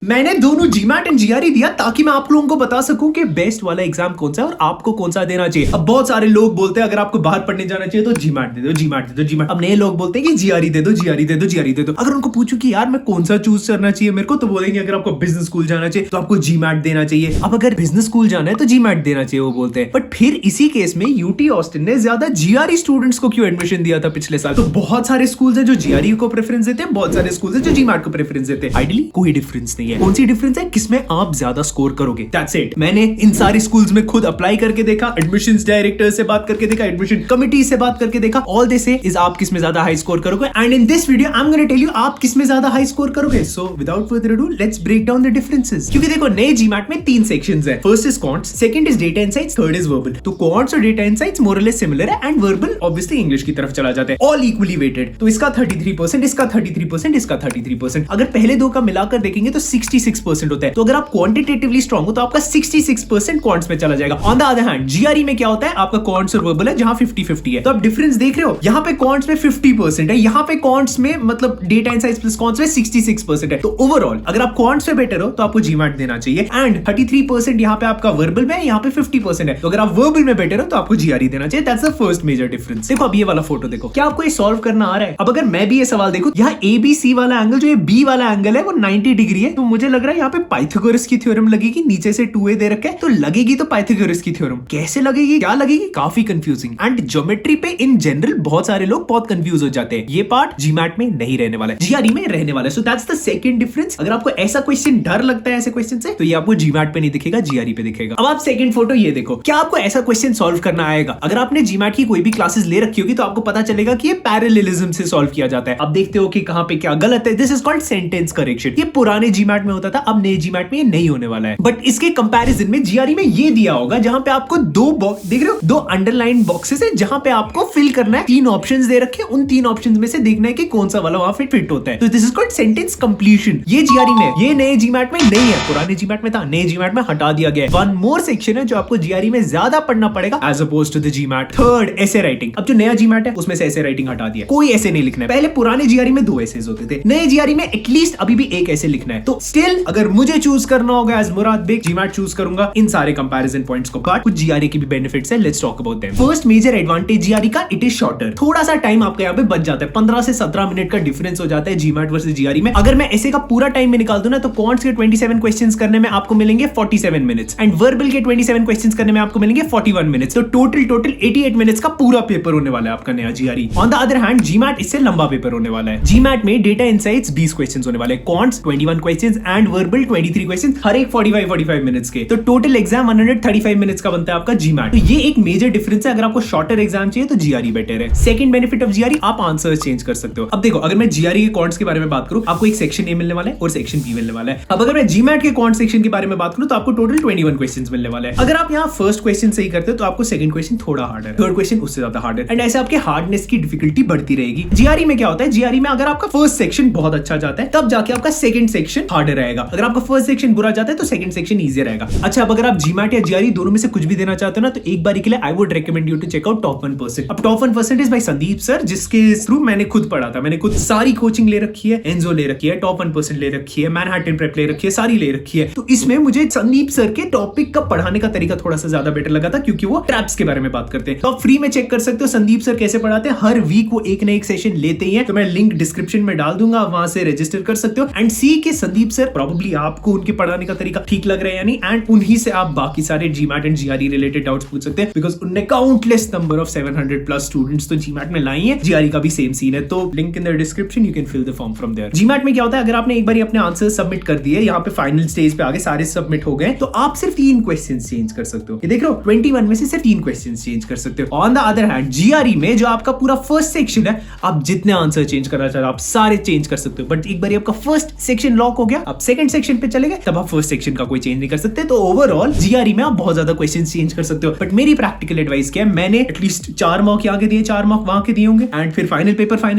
मैंने दोनों GMAT and GRE दिया ताकि मैं आप लोगों को बता सकूं कि बेस्ट वाला एग्जाम कौन सा है और आपको कौन सा देना चाहिए। अब बहुत सारे लोग बोलते हैं अगर आपको बाहर पढ़ने जाना चाहिए तो जीमैट दे दो, जीमैट दे दो, जीमैट। अब नए लोग बोलते हैं कि जीआरई दे दो, जीआरई दे दो, जीआरई दे दो। अगर उनको पूछूं कि यार मैं कौन सा चूज करना चाहिए मेरे को, तो बोलेंगे अगर आपको बिजनेस स्कूल जाना चाहिए तो आपको जीमैट देना चाहिए। अब अगर बिजनेस स्कूल जाना है तो जीमैट देना चाहिए वो बोलते हैं। बट फिर इसी केस में यूटी ऑस्टिन ने ज्यादा जीआरई स्टूडेंट्स को क्यों एडमिशन दिया था पिछले साल? तो बहुत सारे स्कूल्स हैं जो जीआरई को प्रेफरेंस देते हैं, बहुत सारे स्कूल्स हैं जो जीमैट को प्रेफरेंस देते हैं। आइडियली कोई डिफरेंस नहीं है। कौन सी डिफरेंस है? किसमें आप ज्यादा स्कोर करोगे। That's it। मैंने इन सारे स्कूल्स में खुद अप्लाई करके देखा, एडमिशंस डायरेक्टर से बात करके देखा, एडमिशन कमिटी से बात करके देखा। ऑल दे से इज आप किसमें ज्यादा हाई स्कोर करोगे, and in this video I am gonna tell you आप किसमें ज्यादा हाई स्कोर करोगे। So without further ado let's break down the differences. क्योंकि देखो नए जीमैट में 3 सेक्शंस है। First is quants, second is data insights, third is verbal. तो क्वांट्स और data insights more or less similar है एंड वर्बल ऑब्वियसली इंग्लिश की तरफ चला जाता है। All equally weighted. तो इसका 33%, इसका 33%, इसका 33%। अगर पहले दो का मिलाकर देखेंगे तो 66% होता है। तो अगर आप क्वांटिटेटिवली स्ट्रांग हो तो आपका 66% क्वांट्स में चला जाएगा। On the other hand GRE में क्या होता है, आपका क्वांट्स और वर्बल है जहां 50-50 है। तो आप डिफरेंस देख रहे हो, यहां पे क्वांट्स में 50% है, यहां पे क्वांट्स में मतलब डेटा इनसाइट्स प्लस क्वांट्स में 66% है। तो ओवरऑल अगर आप क्वांट्स में बेटर हो तो आपको जीमैट देना चाहिए एंड 33% यहां पे आपका वर्बल में है, यहां पे 50% है। तो अगर आप वर्बल में बेटर हो तो आपको जीआरई देना चाहिए। That's the first major difference. देखो अब ये वाला फोटो देखो, क्या आपको ये सॉल्व करना आ रहा है? अब अगर मैं भी ये सवाल देखूं, यहाँ ABC वाला एंगल जो ये B वाला एंगल है वो 90 डिग्री है, तो मुझे लग रहा है यहाँ पे पाइथागोरस की थ्योरम लगेगी। नीचे से 2a दे रखा है तो लगेगी तो पाइथागोरस की थ्योरम। कैसे लगेगी, क्या लगेगी? काफी कंफ्यूजिंग। एंड ज्योमेट्री पे इन जनरल बहुत सारे लोग बहुत कंफ्यूज हो जाते हैं। ये पार्ट जीमैट में नहीं रहने वाला है, जीआरई में रहने वाला है। So that's the second difference. अगर आपको ऐसा क्वेश्चन डर लगता है ऐसे क्वेश्चन से, तो ये आपको जीमैट पे नहीं दिखेगा, जीआरई पे दिखेगा। अब आप सेकंड फोटो ये देखो, क्या आपको ऐसा क्वेश्चन सॉल्व करना आएगा? अगर आपने जीमैट की कोई भी क्लासेस ले रखी होगी तो आपको पता चलेगा कि ये पैरेललिज्म से सॉल्व किया जाता है। अब देखते हो कि कहां पे क्या गलत है। This is called sentence correction. ये पुराने जीमैट में होता था, अब नए जीमैट में ये नहीं होने वाला है। बट इसके कंपैरिजन में जीआरई में ये दिया होगा जहां पे आपको दो बॉक्स देख रहे हो, दो अंडरलाइन बॉक्सेस है जहां पे आपको फिल करना है। 3 ऑप्शंस दे रखे हैं, उन 3 ऑप्शंस में से देखना है कि कौन सा वाला वहां फिट होता है। तो this is called sentence completion. ये जीआरई में, ये नए जीमैट में नहीं है, पुराने जीमैट में था, नए जीमैट में हटा दिया गया है। वन मोर सेक्शन है जो आपको जीआरई में ज्यादा पढ़ना पड़ेगा as opposed to the GMAT. Third, essay writing. अब जो नया जीमैट है उसमें से एसे राइटिंग हटा दिया, कोई ऐसे नहीं लिखना है। पहले पुराने जीआरई में 2 एसेज होते थे, नए जीआरई में एटलीस्ट अभी भी 1 ऐसे लिखना है। तो स्टिल अगर मुझे चूज करना होगा as Murad Baig, GMAT choose करूंगा इन सारे कंपैरिजन पॉइंट्स को। बट कुछ जीआरई की भी बेनिफिट्स है, let's talk about them. First major advantage GRE का, इट इज शॉर्टर। थोड़ा सा टाइम आपका यहाँ पे बच जाता है, 15 से 17 मिनट का डिफरेंस हो जाता है जीमैट वर्सेस जीआरई में। अगर मैं ऐसे का पूरा टाइम में निकाल दूं ना तो क्वांट्स के 27 क्वेश्चंस करने में आपको मिलेंगे 47 मिनट्स एंड वर्बल के 27 क्वेश्चंस करने में आपको मिलेंगे 41 मिनट्स। तो टोटल 88 मिनट्स का पूरा पेपर होने वाला है आपका नया GRE. On the other hand GMAT इससे लंबा पेपर होने वाला है। जीमैट में डेटा इनसाइट्स 20 क्वेश्चंस होने वाले हैं, quants 21 questions and verbal 23 questions, हर एक 45 मिनट्स के। तो टोटल एग्जाम 135 मिनट्स का बनता है आपका जीमैट। तो ये एक मेजर डिफरेंस है। अगर आपको शॉर्टर एग्जाम चाहिए तो जीआरई बेटर है। सेकंड बेनिफिट ऑफ जीआरई, आप आंसर्स चेंज कर सकते हो। अब देखो अगर मैं जीआरई के क्वांट्स के बारे में बात करूं, आपको एक सेक्शन ए मिलने वाला है और सेक्शन बी मिलने वाला है। अब अगर मैं जीमैट के क्वांट सेक्शन के बारे में बात करूं तो आपको टोटल 21 क्वेश्चंस मिलने वाले हैं। अगर आप यहाँ फर्स्ट क्वेश्चन सही करते हो तो आपको सेकंड क्वेश्चन थोड़ा हार्ड है, थर्ड क्वेश्चन उससे ज्यादा हार्ड है एंड ऐसे आपके हार्डनेस की डिफिकल्टी बढ़ती रहेगी। जीआरई में क्या होता है, जीआरई में अगर आपका फर्स्ट सेक्शन बहुत अच्छा जाता है तब जाके आपका सेकंड सेक्शन हार्डर रहेगा। अगर आपका फर्स्ट सेक्शन बुरा जाता है तो सेकंड सेक्शन इजी रहेगा। अच्छा, अब अगर आप जीमैट या जीआरई दोनों में से कुछ भी देना चाहते हो ना तो एक बार के लिए I would recommend you to check out top 1%। अब top 1% is by Sandeep sir, जिसके थ्रू मैंने खुद पढ़ा था। मैंने खुद सारी कोचिंग ले रखी है, एंजो ले रखी है, टॉप 1% ले रखी है, मैनहट्टन प्रेप ले रखी है, सारी ले रखी है। तो इसमें मुझे संदीप सर के टॉपिक का पढ़ाने का तरीका थोड़ा सा ज्यादा बेटर लगा था क्योंकि वो ट्रैप्स के बारे में बात करते हैं। तो आप फ्री में चेक कर सकते हो संदीप सर कैसे पढ़ाते हैं। हर वीक वो एक ना एक सेशन लेते ही हैं, तो मैं लिंक डिस्क्रिप्शन में डाल दूंगा, वहां से रजिस्टर कर सकते हो एंड सी के संदीप सर प्रोबेबली आपको उनके पढ़ाने का तरीका ठीक लग रहा है यानी, एंड उन्हीं से आप बाकी सारे GMAT and GRE related doubts पूछ सकते हैं बिकॉज उन्होंने countless number of 700 plus students तो जीमैट में लाई है। जीआरई का भी सेम सीन है, तो link in the description, you can fill the form from there. GMAT में क्या होता है, अगर आपने एक बार अपने आंसर सबमिट कर दिए, यहाँ पे फाइनल स्टेज पे आगे सारे सबमिट हो गए, तो आप सिर्फ 3 क्वेश्चंस चेंज कर सकते हो। ये देख रहे हो 21 में से सिर्फ 3 क्वेश्चंस चेंज कर सकते हो। On the other hand GRE में जो आपका पूरा फर्स्ट सेक्शन है, आप जितने आंसर चेंज करना चाहते हो आप सारे चेंज कर सकते हो। बट एक बार आपका फर्स्ट सेक्शन लॉक हो गया, आप सेकंड सेक्शन पे चले गए, तब आप फर्स्ट सेक्शन का कोई चेंज नहीं कर सकते। तो ओवरऑल जीआरई में आप बहुत ज्यादा क्वेश्चंस चेंज कर सकते हो। बट मेरी प्रैक्टिकल एडवाइस क्या है, मैंने एटलीस्ट 4 मार्क यहाँ के दिए, 4 मार्क वहां के दिए होंगे एंड फिर फाइनल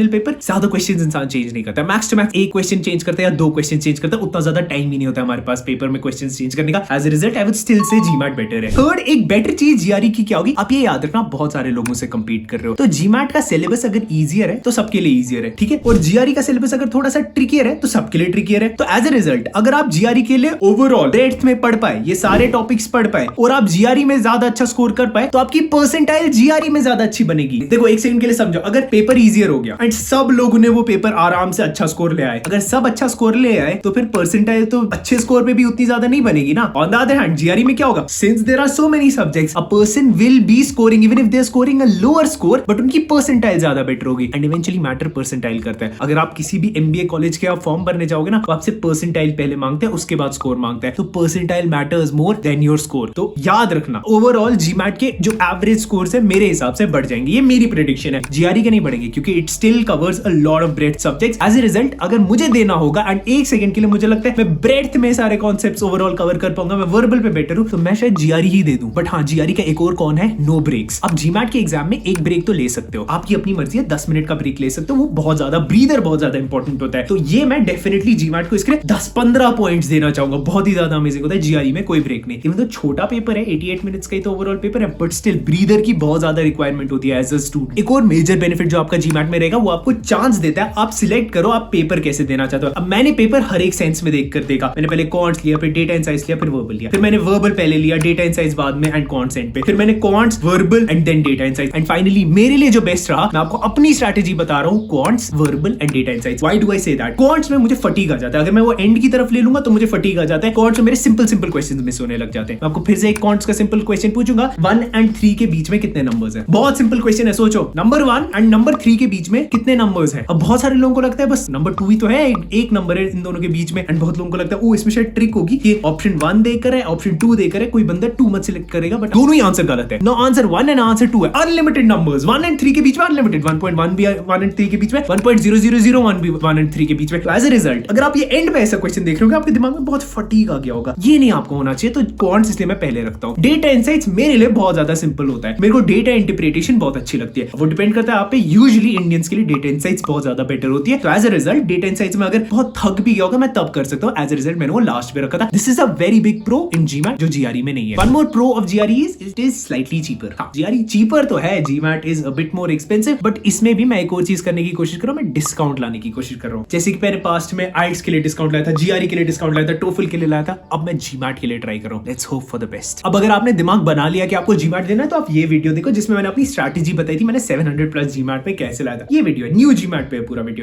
पेपर ज्यादा क्वेश्चंस इंसान चेंज नहीं करता। मैक्स टू मैक्स एक क्वेश्चन चेंज करता है या 2 क्वेश्चन चेंज करता है, उतना ज्यादा टाइम ही नहीं होता हमारे पास पेपर में क्वेश्चंस चेंज करने का। As a result I would still say GMAT better है। थर्ड, एक बेटर चीज जीआरई की क्या होगी, आप ये याद रखना, बहुत सारे लोगों से कंपीट कर रहे हो, तो जीमैट का सिलेबस अगर इजियर है तो सबके लिए इजियर है, ठीक है, और जीआरई का सिलेबस अगर थोड़ा सा ट्रिकियर है तो सबके लिए ट्रिकियर है। तो as a as a result अगर आप जीआरई के लिए ओवरऑल ब्रेड्थ में पढ़ पाए, ये सारे टॉपिक्स पढ़ पाए और आप जीआरई में ज्यादा अच्छा स्कोर कर पाए, तो आपकी परसेंटाइल जीआरई में ज्यादा अच्छी बनेगी। देखो एक सेकंड के लिए समझो, अगर पेपर इजियर हो गया एंड सब लोगों ने वो पेपर आराम से अच्छा स्कोर ले आए, अगर सब अच्छा स्कोर ले आए तो फिर परसेंटाइल तो अच्छे स्कोर पे भी उतनी ज्यादा नहीं बनेगी ना। On the other hand GRE में क्या होगा, since there are so many subjects, a person will be scoring even if they are scoring a lower score, but उनकी परसेंटाइल ज्यादा बेटर होगी एंड इवेंचुअली मैटर परसेंटाइल करता है। अगर आप किसी भी एमबीए कॉलेज के आप फॉर्म भरने जाओगे ना, तो आपसे परसेंटाइल पहले मांगते हैं, उसके बाद स्कोर मांगता है। तो percentile matters more than your score. तो याद रखना, ओवरऑल जीमैट के जो एवरेज स्कोर्स है मेरे हिसाब से बढ़ जाएंगे, ये मेरी प्रेडिक्शन है। जीआरई के नहीं बढ़ेंगे क्योंकि it still covers a lot of breadth subjects. As a result अगर मुझे देना होगा एंड एक सेकंड के लिए मुझे लगता है मैं ब्रेड्थ में सारे कॉन्सेप्ट्स ओवरऑल कवर कर पाऊंगा, मैं वर्बल पे बेटर हूं, तो मैं शायद जीआरई ही दे दूं। बट हाँ, जीआरई का एक और कौन है, नो ब्रेक्स। अब जीमैट के एग्जाम में एक ब्रेक तो ले सकते हो, आपकी अपनी मर्जी है, 10 मिनट का ब्रेक ले सकते हो, वो बहुत ज्यादा ब्रीदर बहुत ज्यादा इंपॉर्टेंट होता है। तो ये मैं डेफिनेटली जीमैट को इसके 10-15 पॉइंट्स देना चाहूंगा, बहुत ही ज्यादा अमेजिंग होता है। जीआरई में कोई ब्रेक नहीं, इवन तो छोटा पेपर है, 88 मिनट्स का ही तो ओवरऑल पेपर है, बट स्टिल ब्रीदर की बहुत ज्यादा रिक्वायरमेंट होती है एज अ स्टूडेंट। एक और मेजर बेनिफिट जो आपका जीमैट में रहेगा, वो आपको चांस देता है, आप सिलेक्ट करो आप पेपर कैसे देना चाहते हो। अब मैंने पेपर हर एक सेंस में देख कर देखा, मैंने पहले क्वांट्स लिया, फिर डेटा इनसाइट्स लिया, फिर वर्बल लिया, फिर मैंने वर्बल पहले लिया, डेटा इनसाइट्स बाद में एंड क्वांट्स एंड पे, फिर मैंने quants, verbal and then data insights, and finally मेरे लिए जो बेस्ट रहा, मैं आपको अपनी स्ट्रेटजी बता रहा हूं, quants, verbal and data insights. Why do I say that? Quants में मुझे फटीग आ जाता है, अगर मैं वो एंड की तरफ ले लूंगा तो मुझे फटीग आ जाता है। क्वांट्स में मेरे सिंपल क्वेश्चंस मिस होने लग जाते हैं। मैं आपको फिर से एक क्वांट्स का सिंपल क्वेश्चन पूछूंगा, 1 and 3 के बीच में कितने नंबर्स हैं? बहुत सिंपल क्वेश्चन है, सोचो, नंबर 1 एंड नंबर 3 के बीच में कितने नंबर्स हैं? अब बहुत सारे लोगों को लगता है बस नंबर 2 ही तो है, एक नंबर है इन दोनों के बीच में, एंड बहुत लोगों को लगता है ओ इसमें शायद ट्रिक होगी कि ऑप्शन 1 देकर है, ऑप्शन 2 देकर है, कोई बंदा 2 मत सिलेक्ट करेगा, बट दोनों ही आंसर गलत है। नो, आंसर 1 एंड आंसर 2 है। अनलिमिटेड नंबर्स, 1 and 3 के बीच में अनलिमिटेड, 1.1 भी 1 and 3 के बीच में, 1.0001 भी 1 and 3 के बीच में। एज ए रिजल्ट अगर आप ये एंड में ऐसा क्वेश्चन देख रहे हो, आपके दिमाग में बहुत फटीग आ गया होगा, ये नहीं आपको होना चाहिए। तो क्वांट्स इसलिए मैं पहले रखता हूं। डेटा इनसाइट्स मेरे लिए बहुत ज्यादा सिंपल होता है, मेरे को डेटा इंटरप्रिटेशन बहुत अच्छी लगती है, वो डिपेंड करता है आप पे। यूजुअली इंडियंस के लिए डेटा इनसाइट्स बहुत ज्यादा बेटर होती है। तो as a result data insights में अगर बहुत थक भी गया होगा, मैं तब कर सकता हूं। एज ए रिजल्ट मैंने वो लास्ट में रखा था। This is a very big pro in GMAT जो जीआरई में नहीं है। One more pro of GRE is it is slightly cheaper. GRE cheaper तो है, GMAT is a bit more expensive, but इसमें भी मैं एक और चीज करने की कोशिश कर रहा हूं, मैं डिस्काउंट लाने की कोशिश कर रहा हूं। जैसे कि मैंने पास्ट में आइट्स के लिए डिस्काउंट लाया था, जीआरई के लिए डिस्काउंट लाया था, टोफल के लिए लाया था, अब मैं जीमैट के लिए ट्राई कर रहा हूं। Let's hope for the best. अब अगर आपने दिमाग बना लिया कि आपको जीमैट देना है, तो आप ये वीडियो देखो जिसमें मैंने अपनी स्ट्रैटेजी बताई थी, मैंने 700 प्लस जीमैट पे कैसे लाया था। ये वीडियो है, न्यू जीमैट पे पूरा वीडियो।